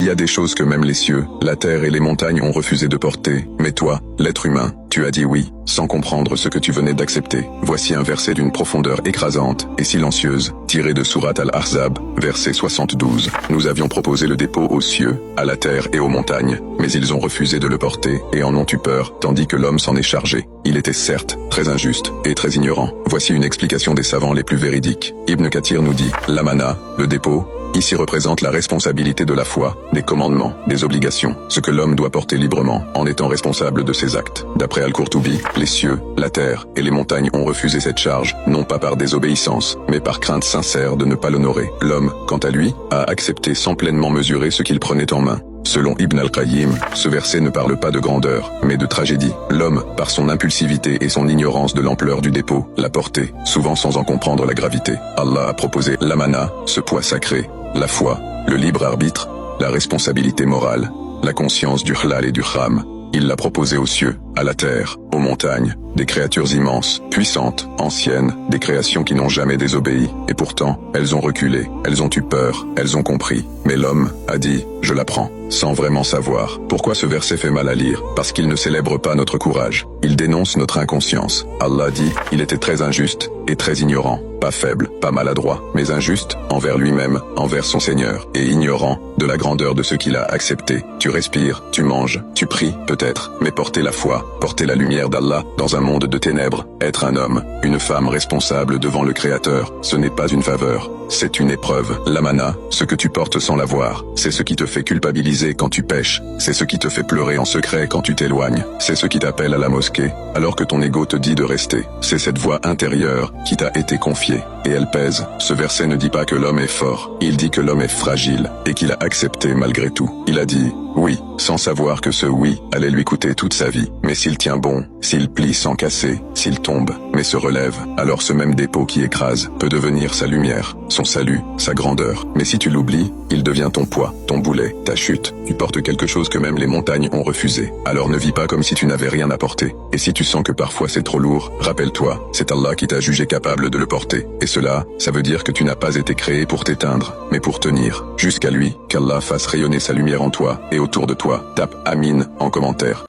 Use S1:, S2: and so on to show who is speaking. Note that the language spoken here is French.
S1: Il y a des choses que même les cieux, la terre et les montagnes ont refusé de porter, mais toi, l'être humain, tu as dit oui, sans comprendre ce que tu venais d'accepter. Voici un verset d'une profondeur écrasante et silencieuse, tiré de Surat Al-Ahzab, verset 72. Nous avions proposé le dépôt aux cieux, à la terre et aux montagnes, mais ils ont refusé de le porter et en ont eu peur, tandis que l'homme s'en est chargé. Il était certes très injuste et très ignorant. Voici une explication des savants les plus véridiques. Ibn Kathir nous dit, l'amana, le dépôt, ici représente la responsabilité de la foi, des commandements, des obligations, ce que l'homme doit porter librement, en étant responsable de ses actes. D'après Al-Qurtubi, les cieux, la terre et les montagnes ont refusé cette charge, non pas par désobéissance, mais par crainte sincère de ne pas l'honorer. L'homme, quant à lui, a accepté sans pleinement mesurer ce qu'il prenait en main. Selon Ibn al-Qayyim, ce verset ne parle pas de grandeur, mais de tragédie. L'homme, par son impulsivité et son ignorance de l'ampleur du dépôt, l'a porté, souvent sans en comprendre la gravité. Allah a proposé l'amana, ce poids sacré, la foi, le libre arbitre, la responsabilité morale, la conscience du halal et du haram. Il l'a proposé aux cieux, à la terre, aux montagnes, des créatures immenses, puissantes, anciennes, des créations qui n'ont jamais désobéi, et pourtant, elles ont reculé, elles ont eu peur, elles ont compris. Mais l'homme a dit, je l'apprends, sans vraiment savoir. Pourquoi ce verset fait mal à lire? Parce qu'il ne célèbre pas notre courage. Il dénonce notre inconscience. Allah dit, il était très injuste et très ignorant, pas faible, pas maladroit, mais injuste envers lui-même, envers son Seigneur, et ignorant de la grandeur de ce qu'il a accepté. Tu respires, tu manges, tu pries, peut-être, mais porter la foi, porter la lumière d'Allah dans un monde de ténèbres, être un homme, une femme responsable devant le Créateur, ce n'est pas une faveur, c'est une épreuve. L'amana, ce que tu portes sans l'avoir, c'est ce qui te fait culpabiliser quand tu pèches, c'est ce qui te fait pleurer en secret quand tu t'éloignes, c'est ce qui t'appelle à la mosquée, alors que ton ego te dit de rester, c'est cette voix intérieure qui t'a été confiée, et elle pèse. Ce verset ne dit pas que l'homme est fort, il dit que l'homme est fragile, et qu'il a accepté malgré tout. Il a dit oui, sans savoir que ce oui allait lui coûter toute sa vie. Mais s'il tient bon, s'il plie sans casser, s'il tombe, mais se relève, alors ce même dépôt qui écrase peut devenir sa lumière, son salut, sa grandeur. Mais si tu l'oublies, il devient ton poids, ton boulet, ta chute. Tu portes quelque chose que même les montagnes ont refusé. Alors ne vis pas comme si tu n'avais rien à porter. Et si tu sens que parfois c'est trop lourd, rappelle-toi, c'est Allah qui t'a jugé capable de le porter. Et cela, ça veut dire que tu n'as pas été créé pour t'éteindre, mais pour tenir. Jusqu'à lui, qu'Allah fasse rayonner sa lumière en toi et autour de toi. Tape Amin en commentaire.